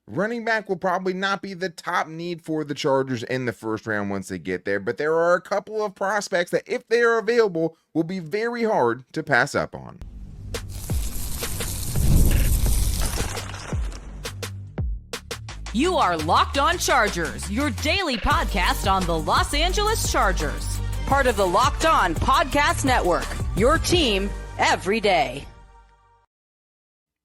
running back will probably not be the top need for the Chargers in the first round once they get there, but there are a couple of prospects that, if they are available, will be very hard to pass up on. You are Locked On Chargers, your daily podcast on the Los Angeles Chargers. Part of the Locked On Podcast Network, your team every day.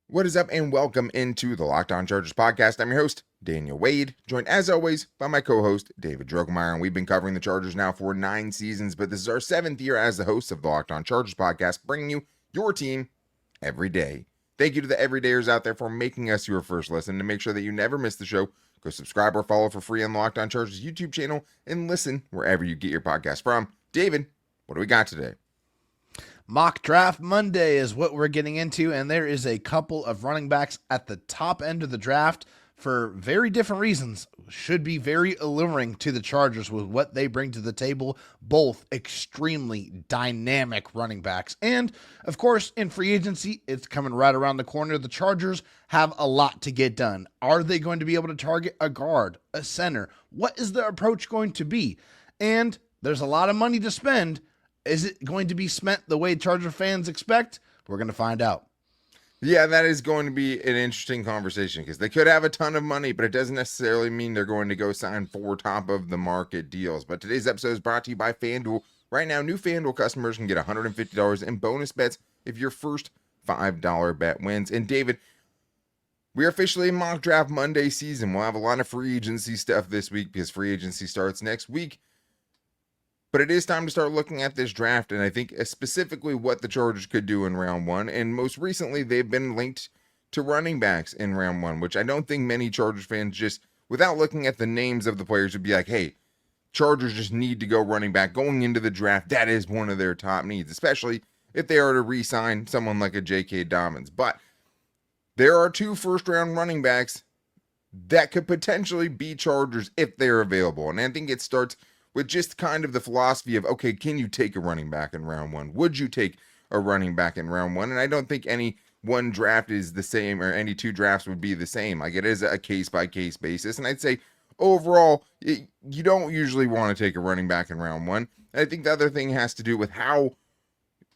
What is up, and welcome into the Locked On Chargers podcast. I'm your host, Daniel Wade, joined as always by my co-host, David Drogemeyer, and we've been covering the Chargers now for 9 seasons, but this is our 7th year as the host of the Locked On Chargers podcast, bringing you your team every day. Thank you to the everydayers out there for making us your first listen. To make sure that you never miss the show, go subscribe or follow for free on the Locked On Chargers YouTube channel and listen wherever you get your podcast from. David, what do we got today? Mock Draft Monday is what we're getting into, and there is a couple of running backs at the top end of the draft for very different reasons. Should be very alluring to the Chargers with what they bring to the table, both extremely dynamic running backs. And, of course, in free agency, it's coming right around the corner. The Chargers have a lot to get done. Are they going to be able to target a guard, a center? What is the approach going to be? And there's a lot of money to spend. Is it going to be spent the way Charger fans expect? We're going to find out. Yeah, that is going to be an interesting conversation because they could have a ton of money, but it doesn't necessarily mean they're going to go sign 4 top-of-the-market deals. But today's episode is brought to you by FanDuel. Right now, new FanDuel customers can get $150 in bonus bets if your first $5 bet wins. And David, we're officially in Mock Draft Monday season. We'll have a lot of free agency stuff this week because free agency starts next week. But it is time to start looking at this draft, and I think specifically what the Chargers could do in round 1. And most recently, they've been linked to running backs in round 1, which I don't think many Chargers fans just, without looking at the names of the players, would be like, hey, Chargers just need to go running back. Going into the draft, that is one of their top needs, especially if they are to re-sign someone like a J.K. Dobbins. But there are 2 first-round running backs that could potentially be Chargers if they're available. And I think it starts with just kind of the philosophy of, okay, can you take a running back in round 1? Would you take a running back in round 1? And I don't think any one draft is the same, or any 2 drafts would be the same. Like, it is a case-by-case basis. And I'd say, overall, you don't usually want to take a running back in round 1. And I think the other thing has to do with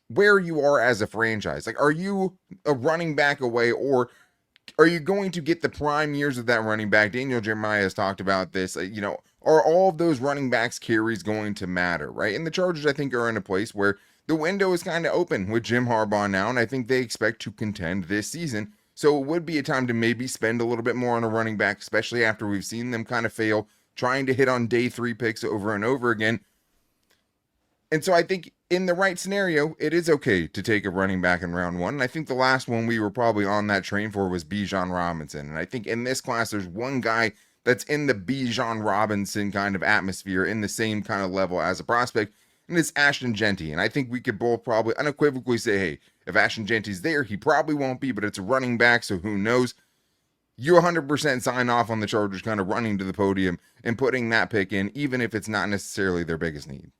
where you are as a franchise. Like, are you a running back away, or are you going to get the prime years of that running back? Daniel Jeremiah has talked about this, are all of those running backs carries going to matter, right? And the Chargers, I think, are in a place where the window is kind of open with Jim Harbaugh now, and I think they expect to contend this season. So it would be a time to maybe spend a little bit more on a running back, especially after we've seen them kind of fail, trying to hit on day 3 picks over and over again. And so I think in the right scenario, it is okay to take a running back in round 1. And I think the last one we were probably on that train for was Bijan Robinson. And I think in this class, there's one guy that's in the Bijan Robinson kind of atmosphere, in the same kind of level as a prospect, and it's Ashton Jeanty. And I think we could both probably unequivocally say, hey, if Ashton Jeanty's there, he probably won't be, but it's a running back, so who knows? You 100% sign off on the Chargers kind of running to the podium and putting that pick in, even if it's not necessarily their biggest need.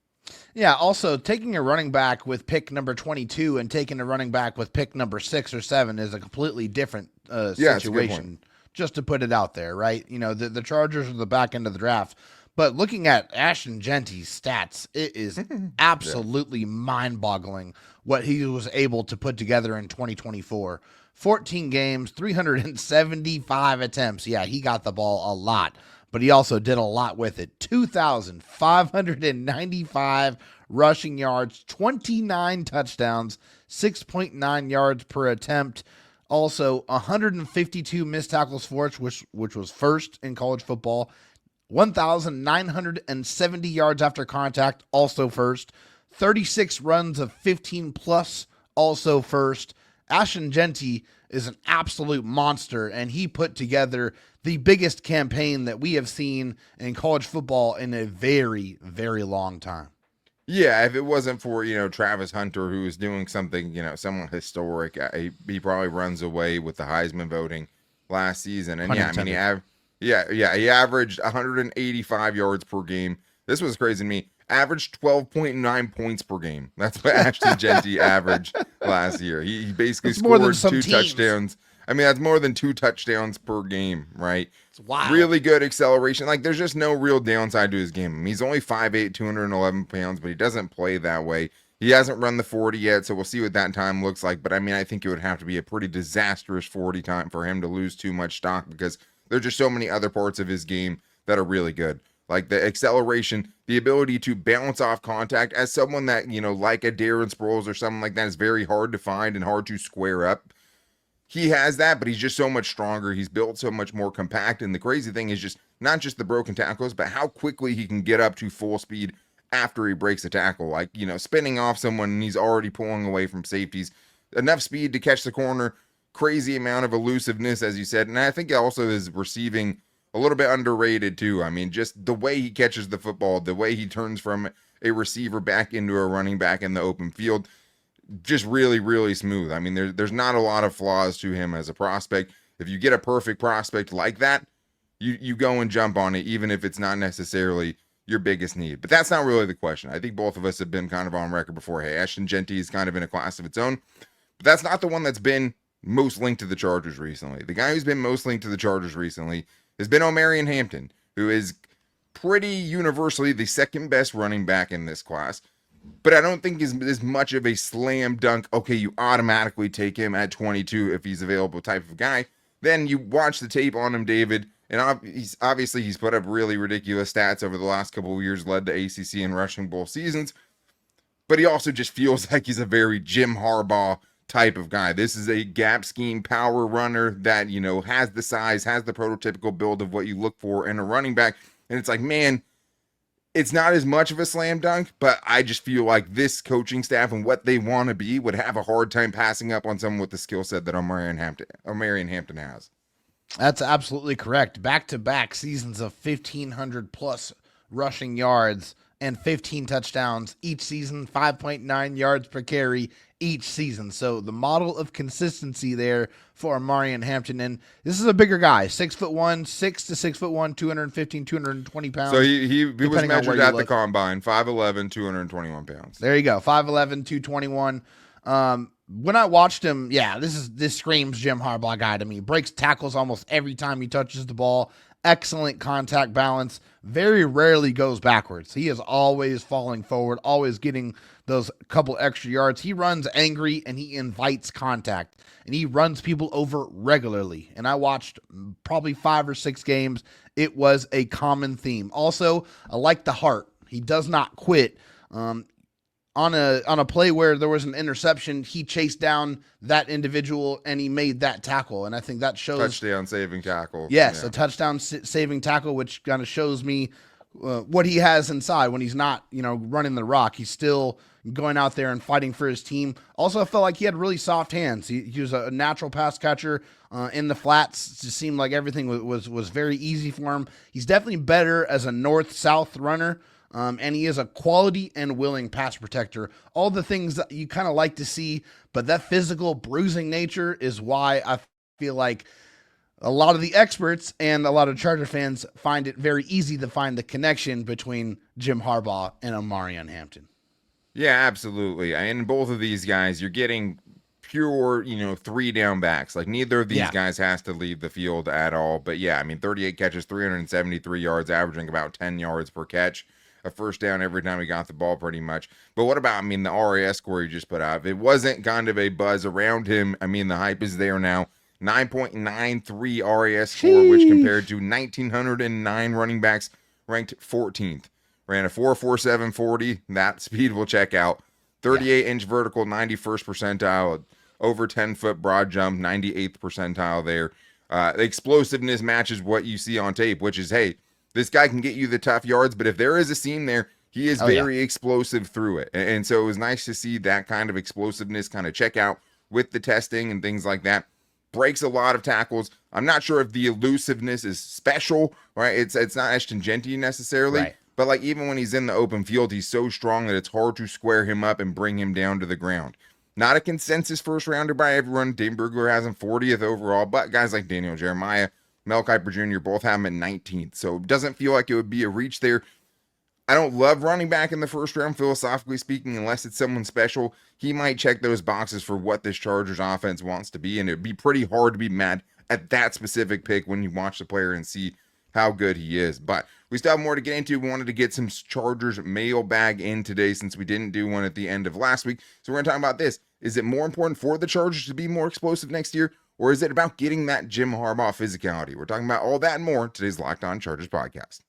Yeah, also, taking a running back with pick number 22 and taking a running back with pick number 6 or 7 is a completely different situation. Just to put it out there, right? The Chargers are the back end of the draft. But looking at Ashton Jeanty's stats, it is absolutely mind-boggling what he was able to put together in 2024. 14 games, 375 attempts. Yeah, he got the ball a lot, but he also did a lot with it. 2,595 rushing yards, 29 touchdowns, 6.9 yards per attempt. Also, 152 missed tackles forced, which was first in college football. 1,970 yards after contact, also first. 36 runs of 15+, also first. Ashton Jeanty is an absolute monster, and he put together the biggest campaign that we have seen in college football in a very, very long time. Yeah, if it wasn't for, Travis Hunter, who was doing something, somewhat historic, he probably runs away with the Heisman voting last season. And he averaged 185 yards per game. This was crazy to me. Averaged 12.9 points per game. That's what Ashton Jeanty averaged last year. He basically scored 2 touchdowns I mean, that's more than 2 touchdowns per game, right? It's wild. Really good acceleration. Like, there's just no real downside to his game. I mean, he's only 5'8", 211 pounds, but he doesn't play that way. He hasn't run the 40 yet, so we'll see what that time looks like. But, I mean, I think it would have to be a pretty disastrous 40 time for him to lose too much stock because there's just so many other parts of his game that are really good. Like the acceleration, the ability to bounce off contact as someone that, like a Darren Sproles or something like that is very hard to find and hard to square up. He has that, but he's just so much stronger. He's built so much more compact. And the crazy thing is just not just the broken tackles, but how quickly he can get up to full speed after he breaks a tackle. Like, spinning off someone and he's already pulling away from safeties. Enough speed to catch the corner. Crazy amount of elusiveness, as you said. And I think also his receiving a little bit underrated too. I mean, just the way he catches the football, the way he turns from a receiver back into a running back in the open field. Just really, really smooth. I mean, there's not a lot of flaws to him as a prospect. If you get a perfect prospect like that, you go and jump on it, even if it's not necessarily your biggest need. But that's not really the question. I think both of us have been kind of on record before. Hey, Ashton Jeanty is kind of in a class of its own. But that's not the one that's been most linked to the Chargers recently. The guy who's been most linked to the Chargers recently has been Omarion Hampton, who is pretty universally the second best running back in this class. But I don't think is as much of a slam dunk, okay, you automatically take him at 22 if he's available type of guy. Then you watch the tape on him, David, and he's put up really ridiculous stats over the last couple of years, led the ACC in rushing both seasons. But he also just feels like he's a very Jim Harbaugh type of guy. This is a gap scheme power runner that, has the size, has the prototypical build of what you look for in a running back. And it's like, man, it's not as much of a slam dunk, but I just feel like this coaching staff and what they want to be would have a hard time passing up on someone with the skill set that Omarion Hampton has. That's absolutely correct. Back-to-back seasons of 1,500 plus rushing yards and 15 touchdowns each season, 5.9 yards per carry each season. So the model of consistency there for Omarion Hampton. And this is a bigger guy, 6'1", 6 to 6'1", 215, 220 pounds. So he was measured at the combine, 5'11", 221 pounds. There you go, 5'11", 221. When I watched him, this screams Jim Harbaugh guy to me. Breaks tackles almost every time he touches the ball. Excellent contact balance. Very rarely goes backwards. He is always falling forward, always getting those couple extra yards. He runs angry and he invites contact, and he runs people over regularly. And I watched probably 5 or 6 games. It was a common theme. Also, I like the heart. He does not quit. On a play where there was an interception, he chased down that individual and he made that tackle. And I think that shows touchdown saving tackle. Yes, yeah. A touchdown saving tackle, which kind of shows me what he has inside when he's not, running the rock. He's still going out there and fighting for his team. Also, I felt like he had really soft hands. He was a natural pass catcher in the flats. It just seemed like everything was very easy for him. He's definitely better as a north-south runner. And he is a quality and willing pass protector. All the things that you kind of like to see, but that physical bruising nature is why I feel like a lot of the experts and a lot of Charger fans find it very easy to find the connection between Jim Harbaugh and Omarion Hampton. Yeah, absolutely. And both of these guys, you're getting pure, 3 down backs. Like neither of these guys has to leave the field at all. But 38 catches, 373 yards, averaging about 10 yards per catch. A first down every time he got the ball pretty much. But what about, the RAS score he just put out? If it wasn't kind of a buzz around him, the hype is there now. 9.93 RAS score, which compared to 1,909 running backs ranked 14th. Ran a 4.47 40. That speed will check out. 38-inch vertical, 91st percentile. Over 10-foot broad jump, 98th percentile there. The explosiveness matches what you see on tape, which is, hey, this guy can get you the tough yards, but if there is a seam there, he is very explosive through it. And so it was nice to see that kind of explosiveness kind of check out with the testing and things like that. Breaks a lot of tackles. I'm not sure if the elusiveness is special, right? It's not Ashton Jeanty necessarily, right. But like even when he's in the open field, he's so strong that it's hard to square him up and bring him down to the ground. Not a consensus first rounder by everyone. Dane Brugler has him 40th overall, but guys like Daniel Jeremiah, Mel Kiper Jr. both have him at 19th. So it doesn't feel like it would be a reach there. I don't love running back in the first round, philosophically speaking, unless it's someone special. He might check those boxes for what this Chargers offense wants to be, and it'd be pretty hard to be mad at that specific pick when you watch the player and see how good he is. But we still have more to get into. We wanted to get some Chargers mailbag in today since we didn't do one at the end of last week. So we're going to talk about this. Is it more important for the Chargers to be more explosive next year, or is it about getting that Jim Harbaugh physicality? We're talking about all that and more in today's Locked On Chargers podcast.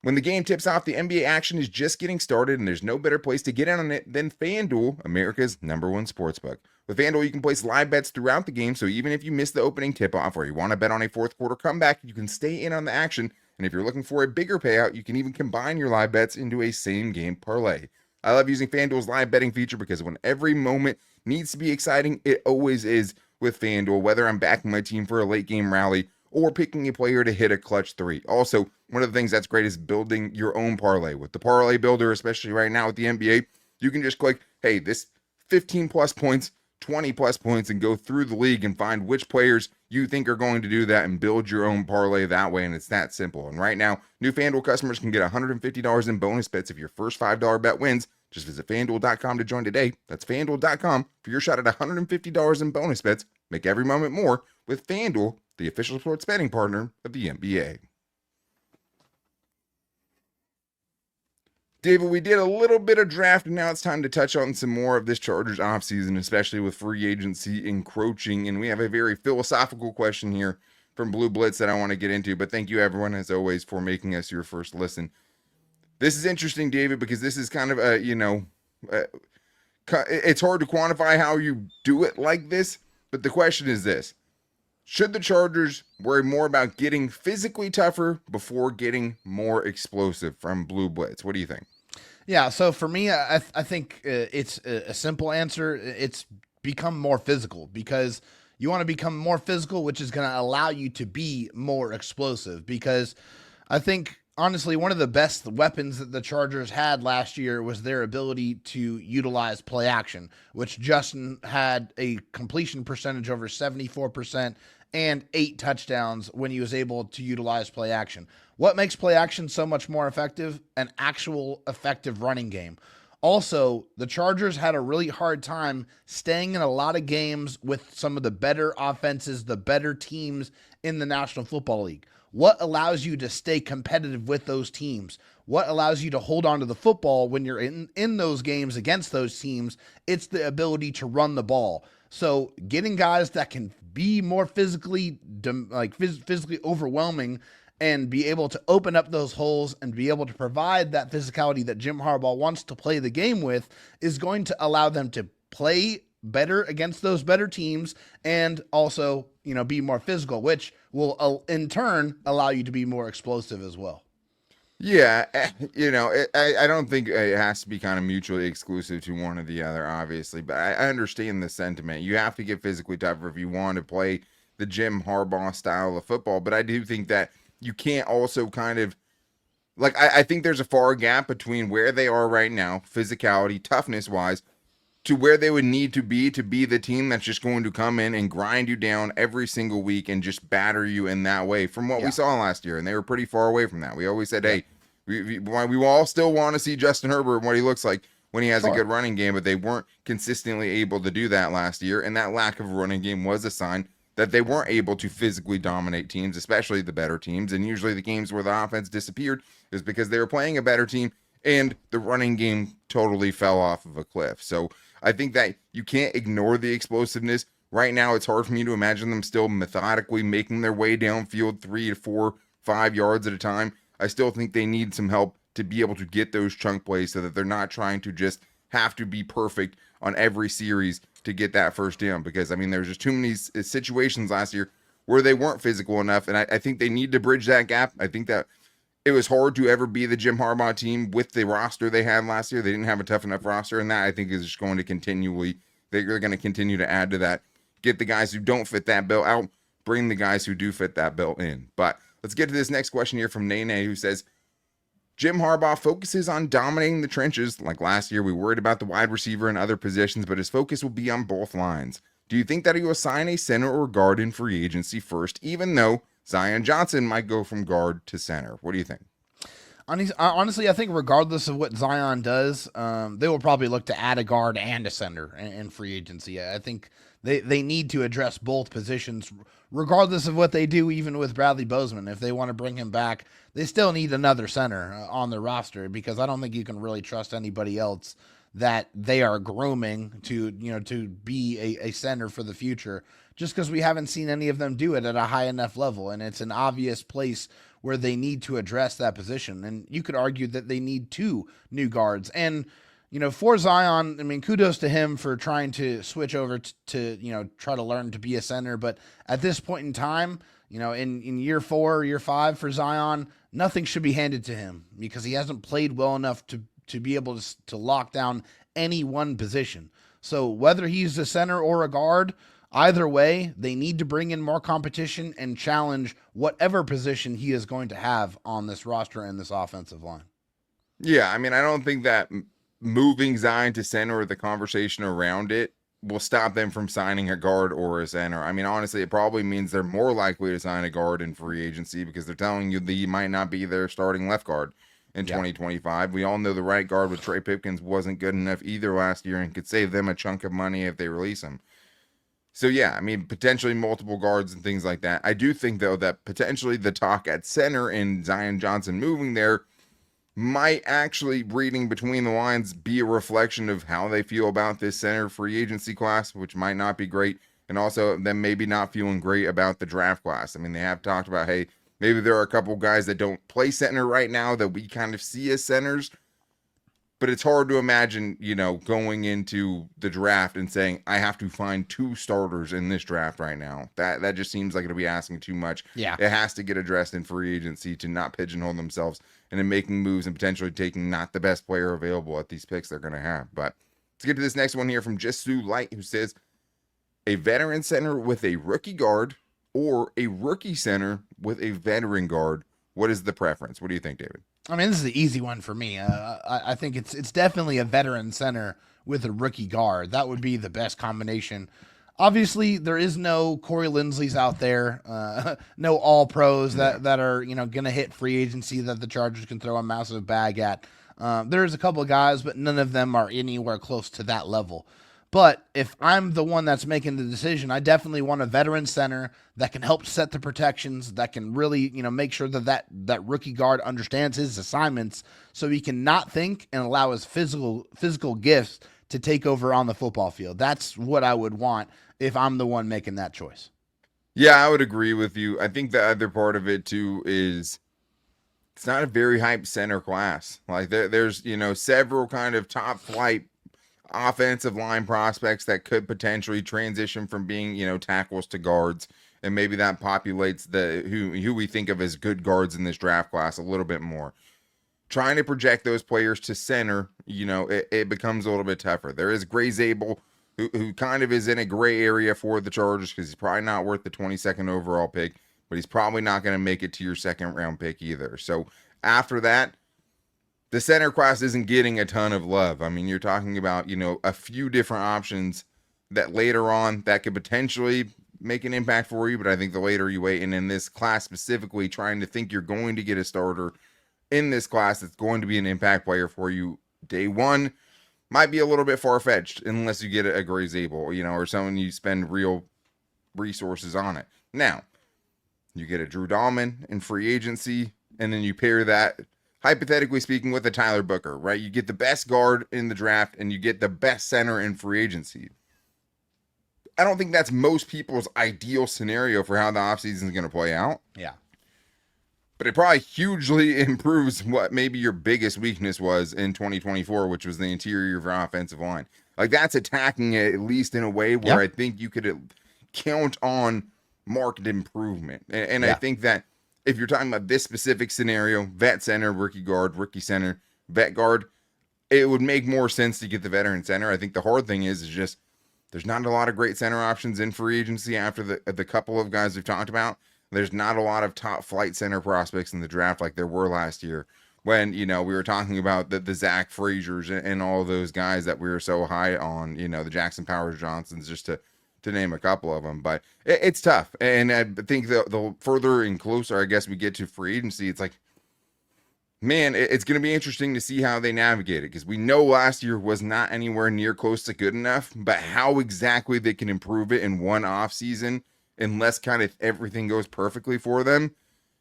When the game tips off, the NBA action is just getting started, and there's no better place to get in on it than FanDuel, America's #1 sportsbook. With FanDuel, you can place live bets throughout the game, so even if you miss the opening tip-off or you want to bet on a fourth quarter comeback, you can stay in on the action. And if you're looking for a bigger payout, you can even combine your live bets into a same-game parlay. I love using FanDuel's live betting feature because when every moment needs to be exciting, it always is with FanDuel, whether I'm backing my team for a late-game rally or picking a player to hit a clutch three. Also, one of the things that's great is building your own parlay. With the parlay builder, especially right now with the NBA, you can just click, hey, this 15 plus points, 20 plus points, and go through the league and find which players you think are going to do that and build your own parlay that way. And it's that simple. And right now, new FanDuel customers can get $150 in bonus bets if your first $5 bet wins. Just visit FanDuel.com to join today. That's FanDuel.com for your shot at $150 in bonus bets. Make every moment more with FanDuel, the official sports betting partner of the NBA. David, we did a little bit of draft, and now it's time to touch on some more of this Chargers offseason, especially with free agency encroaching. And we have a very philosophical question here from Blue Blitz that I want to get into. But thank you, everyone, as always, for making us your first listen. This is interesting, David, because this is kind of a, it's hard to quantify how you do it like this. But the question is this. Should the Chargers worry more about getting physically tougher before getting more explosive? From Blue Blitz? What do you think? Yeah, so for me, I think it's a simple answer. It's become more physical because you want to become more physical, which is going to allow you to be more explosive. Because I think, honestly, one of the best weapons that the Chargers had last year was their ability to utilize play action, which Justin had a completion percentage over 74%. And 8 touchdowns when he was able to utilize play action. What makes play action so much more effective? An actual effective running game. Also, the Chargers had a really hard time staying in a lot of games with some of the better offenses, the better teams in the National Football League. What allows you to stay competitive with those teams? What allows you to hold on to the football when you're in those games against those teams? It's the ability to run the ball. So getting guys that can be more physically overwhelming and be able to open up those holes and be able to provide that physicality that Jim Harbaugh wants to play the game with is going to allow them to play better against those better teams and also, be more physical, which will in turn allow you to be more explosive as well. Yeah, I don't think it has to be kind of mutually exclusive to one or the other, obviously, but I understand the sentiment. You have to get physically tougher if you want to play the Jim Harbaugh style of football, but I do think that you can't also kind of, I think there's a far gap between where they are right now, physicality, toughness-wise, to where they would need to be the team that's just going to come in and grind you down every single week and just batter you in that way from what we saw last year. And they were pretty far away from that. We always said, hey, we all still want to see Justin Herbert and what he looks like when he has a good running game, but they weren't consistently able to do that last year. And that lack of a running game was a sign that they weren't able to physically dominate teams, especially the better teams. And usually the games where the offense disappeared is because they were playing a better team and the running game totally fell off of a cliff. So I think that you can't ignore the explosiveness. Right now, it's hard for me to imagine them still methodically making their way downfield 3 to 4, 5 yards at a time. I still think they need some help to be able to get those chunk plays so that they're not trying to just have to be perfect on every series to get that first down. Because, there's just too many situations last year where they weren't physical enough. And I think they need to bridge that gap. I think that it was hard to ever be the Jim Harbaugh team with the roster they had last year. They didn't have a tough enough roster, and that I think is just going to they're going to continue to add to that. Get the guys who don't fit that bill out, bring the guys who do fit that bill in. But let's get to this next question here from Nene, who says, Jim Harbaugh focuses on dominating the trenches. Like last year, we worried about the wide receiver and other positions, but his focus will be on both lines. Do you think that he will sign a center or guard in free agency first, even though Zion Johnson might go from guard to center. What do you think? Honestly, I think regardless of what Zion does, they will probably look to add a guard and a center in free agency. I think they need to address both positions, regardless of what they do, even with Bradley Bozeman. If they want to bring him back, they still need another center on their roster, because I don't think you can really trust anybody else that they are grooming to be a center for the future, just because we haven't seen any of them do it at a high enough level. And it's an obvious place where they need to address that position. And you could argue that they need 2 new guards. And, for Zion, I mean, kudos to him for trying to switch over to try to learn to be a center. But at this point in time, in year 4, year 5 for Zion, nothing should be handed to him, because he hasn't played well enough to be able to lock down any one position. So whether he's a center or a guard, either way, they need to bring in more competition and challenge whatever position he is going to have on this roster and this offensive line. Yeah, I mean, I don't think that moving Zion to center or the conversation around it will stop them from signing a guard or a center. I mean, honestly, it probably means they're more likely to sign a guard in free agency, because they're telling you that he might not be their starting left guard in 2025. We all know the right guard with Trey Pipkins wasn't good enough either last year and could save them a chunk of money if they release him. So yeah, I mean, potentially multiple guards and things like that. I do think, though, that potentially the talk at center and Zion Johnson moving there might actually, reading between the lines, be a reflection of how they feel about this center free agency class, which might not be great. And also them maybe not feeling great about the draft class. I mean, they have talked about, hey, maybe there are a couple guys that don't play center right now that we kind of see as centers. But it's hard to imagine, going into the draft and saying, I have to find 2 starters in this draft right now. That just seems like it'll be asking too much. Yeah. It has to get addressed in free agency to not pigeonhole themselves and in making moves and potentially taking not the best player available at these picks they're going to have. But let's get to this next one here from Just Sue Light, who says, a veteran center with a rookie guard or a rookie center with a veteran guard. What is the preference? What do you think, David? I mean, this is the easy one for me. I think it's definitely a veteran center with a rookie guard. That would be the best combination. Obviously, there is no Corey Lindsley's out there, no all pros that are going to hit free agency that the Chargers can throw a massive bag at. There's a couple of guys, but none of them are anywhere close to that level. But if I'm the one that's making the decision, I definitely want a veteran center that can help set the protections, that can really, make sure that rookie guard understands his assignments, so he can not think and allow his physical gifts to take over on the football field. That's what I would want if I'm the one making that choice. Yeah, I would agree with you. I think the other part of it too is it's not a very hyped center class. Like there's, several kind of top flight offensive line prospects that could potentially transition from being, tackles to guards. And maybe that populates who we think of as good guards in this draft class a little bit more. Trying to project those players to center, it becomes a little bit tougher. There is Gray Zabel, who kind of is in a gray area for the Chargers, because he's probably not worth the 22nd overall pick, but he's probably not going to make it to your second round pick either. So after that, the center class isn't getting a ton of love. I mean, you're talking about, a few different options that later on that could potentially make an impact for you. But I think the later you wait, and in this class specifically, trying to think you're going to get a starter in this class that's going to be an impact player for you day one might be a little bit far-fetched unless you get a Gray Zabel, or someone you spend real resources on it. Now, you get a Drew Dahlman in free agency, and then you pair that, hypothetically speaking, with a Tyler Booker, right? You get the best guard in the draft, and you get the best center in free agency. I don't think that's most people's ideal scenario for how the offseason is going to play out. Yeah. But it probably hugely improves what maybe your biggest weakness was in 2024, which was the interior of your offensive line. Like, that's attacking it at least in a way where I think you could count on marked improvement. And I think that if you're talking about this specific scenario, vet center, rookie guard, rookie center, vet guard, it would make more sense to get the veteran center. I think the hard thing is just there's not a lot of great center options in free agency after the couple of guys we've talked about. There's not a lot of top flight center prospects in the draft like there were last year when, we were talking about the Zach Frazier's and all those guys that we were so high on, the Jackson Powers Johnsons, just to to name a couple of them. But it's tough. And I think the further and closer, I guess, we get to free agency, it's like, man, it's going to be interesting to see how they navigate it, because we know last year was not anywhere near close to good enough, but how exactly they can improve it in one off season, unless kind of everything goes perfectly for them,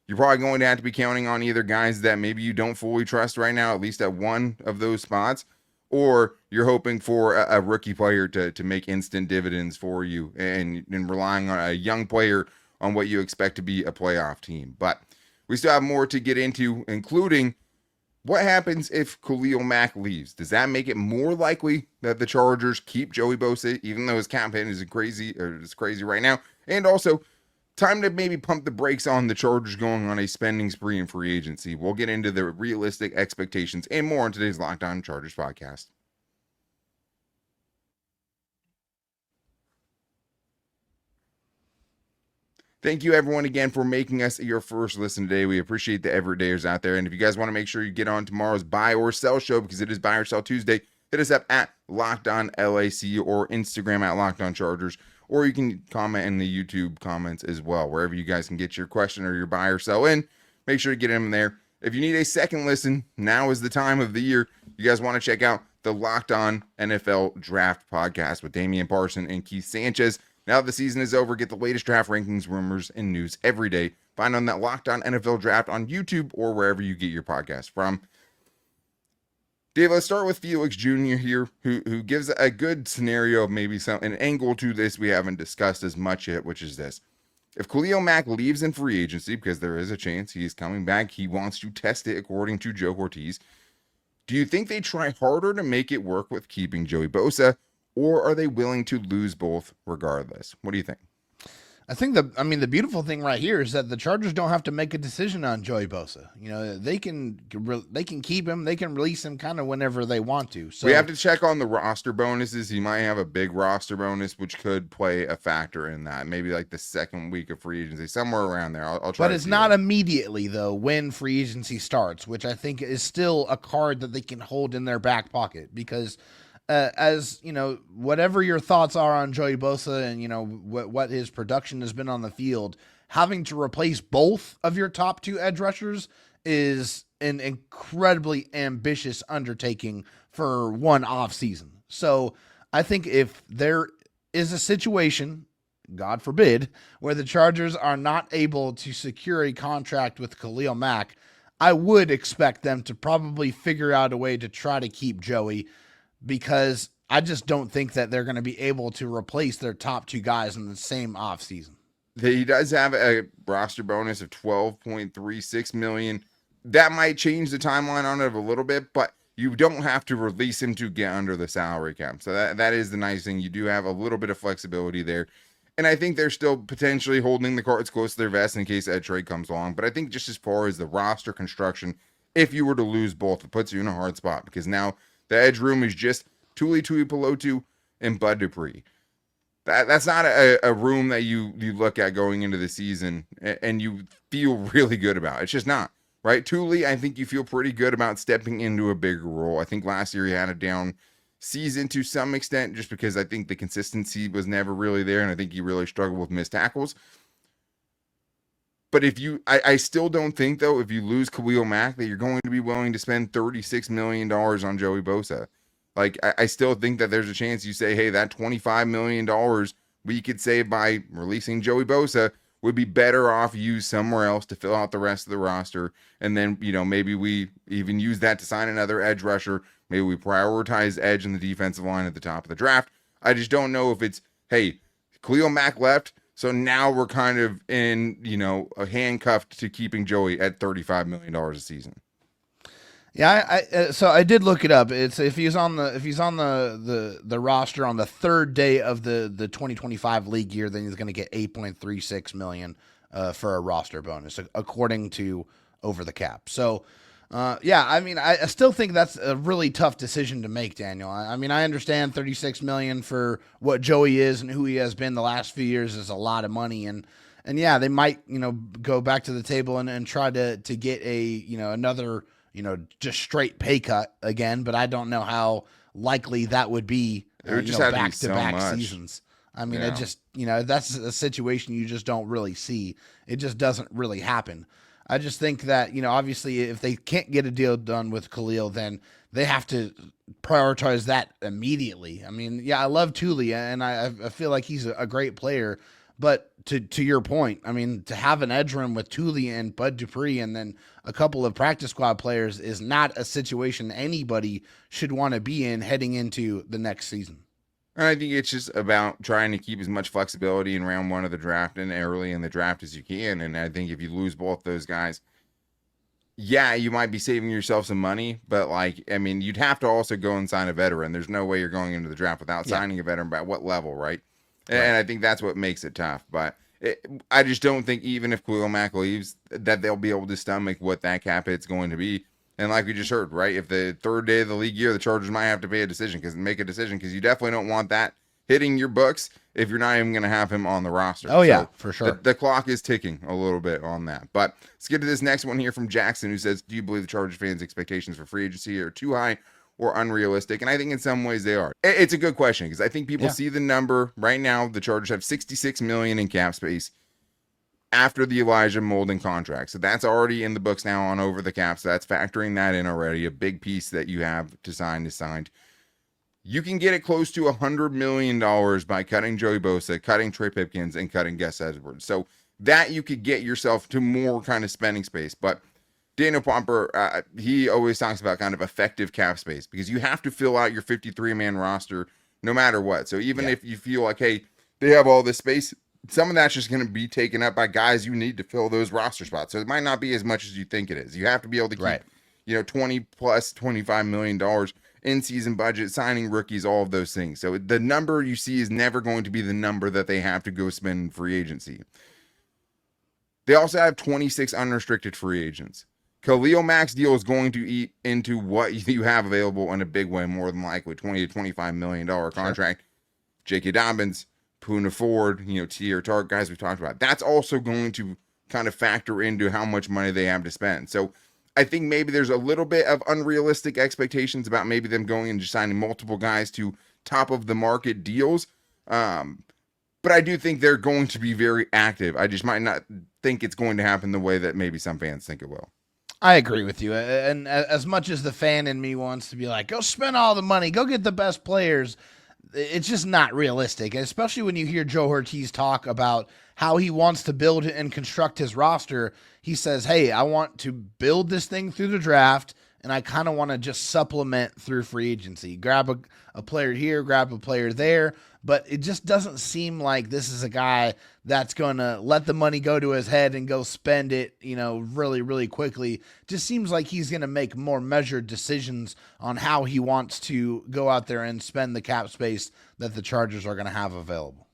you're probably going to have to be counting on either guys that maybe you don't fully trust right now, at least at one of those spots, or you're hoping for a rookie player to make instant dividends for you, and relying on a young player on what you expect to be a playoff team. But we still have more to get into, including what happens if Khalil Mack leaves. Does that make it more likely that the Chargers keep Joey Bosa, even though his cap hit is crazy right now? And also, time to maybe pump the brakes on the Chargers going on a spending spree in free agency. We'll get into the realistic expectations and more on today's Locked On Chargers podcast. Thank you, everyone, again, for making us your first listen today. We appreciate the everydayers out there. And if you guys want to make sure you get on tomorrow's buy or sell show, because it is buy or sell Tuesday, hit us up at Locked On LAC or Instagram at Locked On Chargers, or you can comment in the YouTube comments as well. Wherever you guys can get your question or your buy or sell in, make sure to get them there. If you need a second listen, now is the time of the year. You guys want to check out the Locked On NFL Draft podcast with Damian Parson and Keith Sanchez. Now that the season is over, get the latest draft rankings, rumors, and news every day. Find on that Locked On NFL Draft on YouTube or wherever you get your podcast from. Dave, let's start with Felix Jr. here, who gives a good scenario of maybe an angle to this we haven't discussed as much yet, which is this. If Khalil Mack leaves in free agency, because there is a chance he's coming back, he wants to test it according to Joe Ortiz, do you think they try harder to make it work with keeping Joey Bosa, or are they willing to lose both regardless? What do you think? I think the beautiful thing right here is that the Chargers don't have to make a decision on Joey Bosa. You know, they can keep him, they can release him kind of whenever they want to. So we have to check on the roster bonuses. He might have a big roster bonus, which could play a factor in that. Maybe like the second week of free agency, somewhere around there. I'll try. But it's not immediately though when free agency starts, which I think is still a card that they can hold in their back pocket, because as you know, whatever your thoughts are on Joey Bosa and you know what his production has been on the field, having to replace both of your top two edge rushers is an incredibly ambitious undertaking for one off season. So I think if there is a situation, God forbid, where the Chargers are not able to secure a contract with Khalil Mack, I would expect them to probably figure out a way to try to keep Joey, because I just don't think that they're going to be able to replace their top two guys in the same offseason. He does have a roster bonus of $12.36 million. That might change the timeline on it a little bit, but you don't have to release him to get under the salary cap. So that is the nice thing. You do have a little bit of flexibility there. And I think they're still potentially holding the cards close to their vest in case that trade comes along. But I think just as far as the roster construction, if you were to lose both, it puts you in a hard spot, because now the edge room is just Tuli Tuipulotu and Bud Dupree. That's not a room that you look at going into the season and you feel really good about. It's just not, right? Tuli, I think you feel pretty good about stepping into a bigger role. I think last year he had a down season to some extent, just because I think the consistency was never really there, and I think he really struggled with missed tackles. But I still don't think, though, if you lose Khalil Mack, that you're going to be willing to spend $36 million on Joey Bosa. Like, I still think that there's a chance you say, hey, that $25 million we could save by releasing Joey Bosa would be better off used somewhere else to fill out the rest of the roster. And then, you know, maybe we even use that to sign another edge rusher. Maybe we prioritize edge in the defensive line at the top of the draft. I just don't know if it's, hey, Khalil Mack left, so now we're kind of in, you know, handcuffed to keeping Joey at $35 million a season. Yeah, so I did look it up. It's if he's on the roster on the third day of the 2025 league year, then he's going to get $8.36 million for a roster bonus, according to Over the Cap. So, yeah, I mean, I still think that's a really tough decision to make, Daniel. I mean, I understand $36 million for what Joey is and who he has been the last few years is a lot of money, and yeah, they might, you know, go back to the table and try to get a, you know, another, you know, just straight pay cut again, but I don't know how likely that would be, It would just have back to be to back so much. seasons. I mean, Yeah. it just, that's a situation you just don't really see. It just doesn't really happen. I just think that, obviously if they can't get a deal done with Khalil, then they have to prioritize that immediately. I mean, yeah, I love Thule and I feel like he's a great player, but to your point, I mean, to have an edge room with Thule and Bud Dupree and then a couple of practice squad players is not a situation anybody should want to be in heading into the next season. And I think it's just about trying to keep as much flexibility in round one of the draft and early in the draft as you can. And I think if you lose both those guys, yeah, you might be saving yourself some money, but you'd have to also go and sign a veteran. There's no way you're going into the draft without signing a veteran. But at what level, right? And I think that's what makes it tough. But I just don't think even if Khalil Mack leaves, that they'll be able to stomach what that cap hit's going to be. And like we just heard, right, if the third day of the league year, the Chargers might have to make a decision because you definitely don't want that hitting your books if you're not even going to have him on the roster. Oh, yeah, for sure. The clock is ticking a little bit on that. But let's get to this next one here from Jackson, who says, do you believe the Chargers fans' expectations for free agency are too high or unrealistic? And I think in some ways they are. It's a good question because I think people see the number. Right now, the Chargers have $66 million in cap space after the Elijah Molden contract. So that's already in the books now on over the cap. So that's factoring that in already. A big piece that you have to sign is signed. You can get it close to $100 million by cutting Joey Bosa, cutting Trey Pipkins, and cutting Gus Edwards. So that you could get yourself to more kind of spending space. But Daniel Pomper, he always talks about kind of effective cap space because you have to fill out your 53-man roster no matter what. So even if you feel like, hey, they have all this space, some of that's just going to be taken up by guys you need to fill those roster spots. So it might not be as much as you think it is. You have to be able to keep, $20 plus $25 million in season budget, signing rookies, all of those things. So the number you see is never going to be the number that they have to go spend in free agency. They also have 26 unrestricted free agents. Khalil Mack's deal is going to eat into what you have available in a big way, more than likely $20 to $25 million contract. J.K. Dobbins, Poona Ford, Tier Tark, guys we've talked about. That's also going to kind of factor into how much money they have to spend. So I think maybe there's a little bit of unrealistic expectations about maybe them going and just signing multiple guys to top of the market deals. But I do think they're going to be very active. I just might not think it's going to happen the way that maybe some fans think it will. I agree with you. And as much as the fan in me wants to be like, go spend all the money, go get the best players, it's just not realistic, especially when you hear Joe Ortiz talk about how he wants to build and construct his roster. He says, hey, I want to build this thing through the draft, and I kind of want to just supplement through free agency. Grab a player here, grab a player there, but it just doesn't seem like this is a guy that's going to let the money go to his head and go spend it, really, really quickly. Just seems like he's going to make more measured decisions on how he wants to go out there and spend the cap space that the Chargers are going to have available.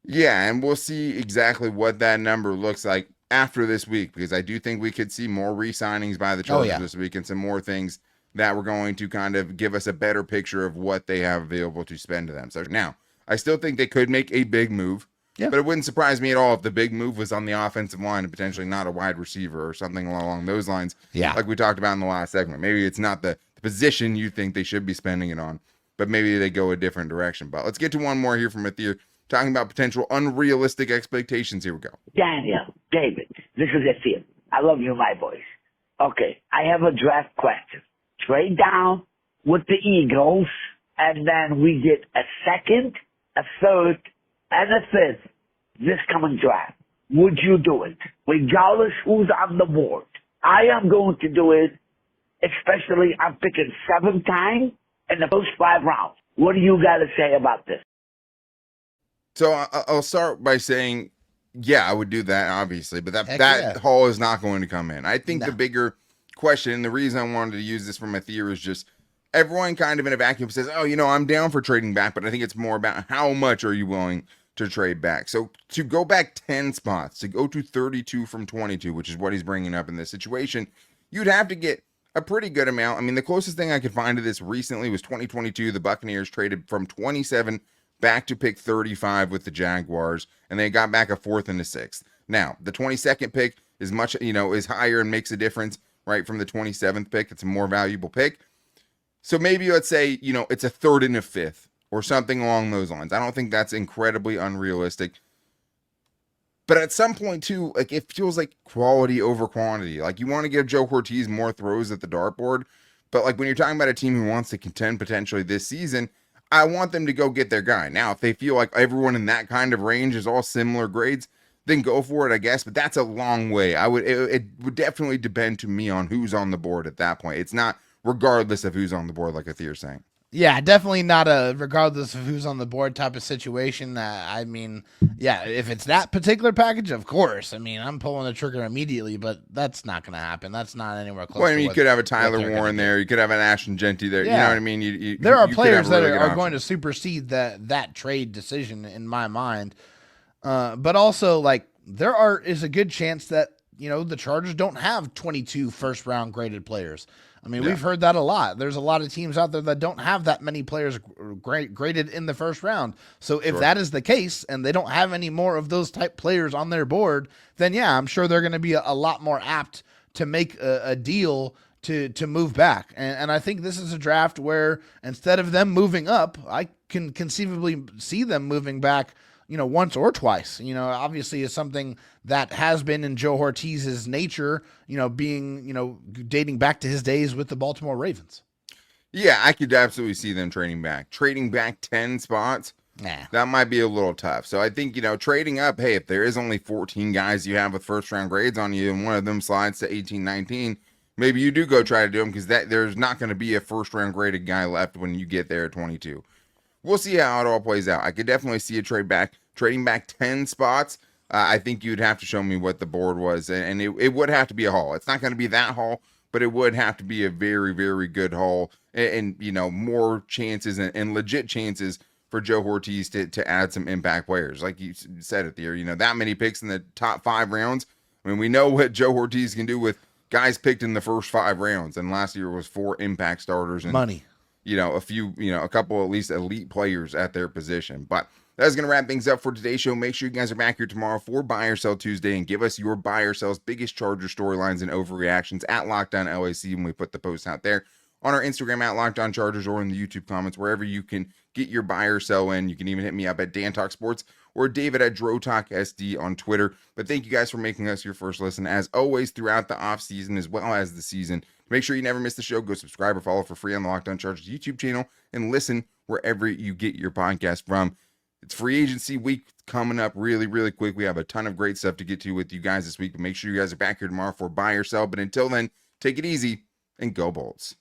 Yeah, and we'll see exactly what that number looks like after this week, because I do think we could see more re-signings by the Chargers this week and some more things that were going to kind of give us a better picture of what they have available to spend to them. So now, I still think they could make a big move, but it wouldn't surprise me at all if the big move was on the offensive line and potentially not a wide receiver or something along those lines, like we talked about in the last segment. Maybe it's not the position you think they should be spending it on, but maybe they go a different direction. But let's get to one more here from Athir, talking about potential unrealistic expectations. Here we go. Daniel, David, this is Athir. I love you, my boys. Okay, I have a draft question. Trade down with the Eagles, and then we get a second, a third, and a fifth this coming draft. Would you do it? Regardless who's on the board. I am going to do it, especially I'm picking 7 times in the first 5 rounds. What do you got to say about this? So I'll start by saying, yeah, I would do that, obviously, but that haul is not going to come in. I think the bigger question, and the reason I wanted to use this for my theory, is just everyone kind of in a vacuum says, oh, I'm down for trading back, but I think it's more about how much are you willing to trade back. So to go back 10 spots, to go to 32 from 22, which is what he's bringing up in this situation, you'd have to get a pretty good amount. I mean, the closest thing I could find to this recently was 2022. The Buccaneers traded from 27 back to pick 35 with the Jaguars, and they got back a 4th and a 6th. Now, the 22nd pick is much, is higher and makes a difference, right, from the 27th pick. It's a more valuable pick. So maybe let's say, it's a 3rd and a 5th or something along those lines. I don't think that's incredibly unrealistic. But at some point, too, like it feels like quality over quantity. Like you want to give Joe Ortiz more throws at the dartboard, but like when you're talking about a team who wants to contend potentially this season, I want them to go get their guy. Now, if they feel like everyone in that kind of range is all similar grades, then go for it, I guess. But that's a long way. It would definitely depend to me on who's on the board at that point. It's not regardless of who's on the board, like Athir's saying. Yeah, definitely not a regardless of who's on the board type of situation. I mean, yeah, if it's that particular package, of course. I mean, I'm pulling the trigger immediately, but that's not going to happen. That's not anywhere close. Well, I mean, you could have a Tyler Warren there. You could have an Ashton Jeanty there. Yeah. You know what I mean? There are you players that really are going to supersede that trade decision in my mind. But also, like, is a good chance that, the Chargers don't have 22 first-round graded players. I mean, we've heard that a lot. There's a lot of teams out there that don't have that many players graded in the first round. So if that is the case and they don't have any more of those type players on their board, then yeah, I'm sure they're going to be a lot more apt to make a deal to move back. And I think this is a draft where instead of them moving up, I can conceivably see them moving back, once or twice. Obviously is something that has been in Joe Ortiz's nature, being, dating back to his days with the Baltimore Ravens. Yeah, I could absolutely see them trading back 10 spots. Nah. That might be a little tough. So I think, trading up, hey, if there is only 14 guys you have with first round grades on you and one of them slides to 18, 19, maybe you do go try to do them because there's not going to be a first round graded guy left when you get there at 22. We'll see how it all plays out. I could definitely see a trading back 10 spots. I think you'd have to show me what the board was, and it would have to be a haul. It's not going to be that haul, but it would have to be a very, very good haul and more chances and legit chances for Joe Ortiz to add some impact players. Like you said it there, that many picks in the top 5 rounds. I mean, we know what Joe Ortiz can do with guys picked in the first 5 rounds, and last year was 4 impact starters and money. A couple at least elite players at their position. But that's going to wrap things up for today's show. Make sure you guys are back here tomorrow for Buy or Sell Tuesday and give us your buy or sell's biggest Charger storylines and overreactions at Lockdown LAC when we put the post out there on our Instagram at Lockdown Chargers or in the YouTube comments, wherever you can get your buy or sell in. You can even hit me up at Dan Talk Sports or David at Dro Talk SD on Twitter. But thank you guys for making us your first listen, as always, throughout the off season as well as the season. Make sure you never miss the show. Go subscribe or follow for free on the Lockdown Chargers YouTube channel and listen wherever you get your podcast from. It's free agency week coming up really, really quick. We have a ton of great stuff to get to with you guys this week. But make sure you guys are back here tomorrow for Buy or Sell. But until then, take it easy and go Bolts.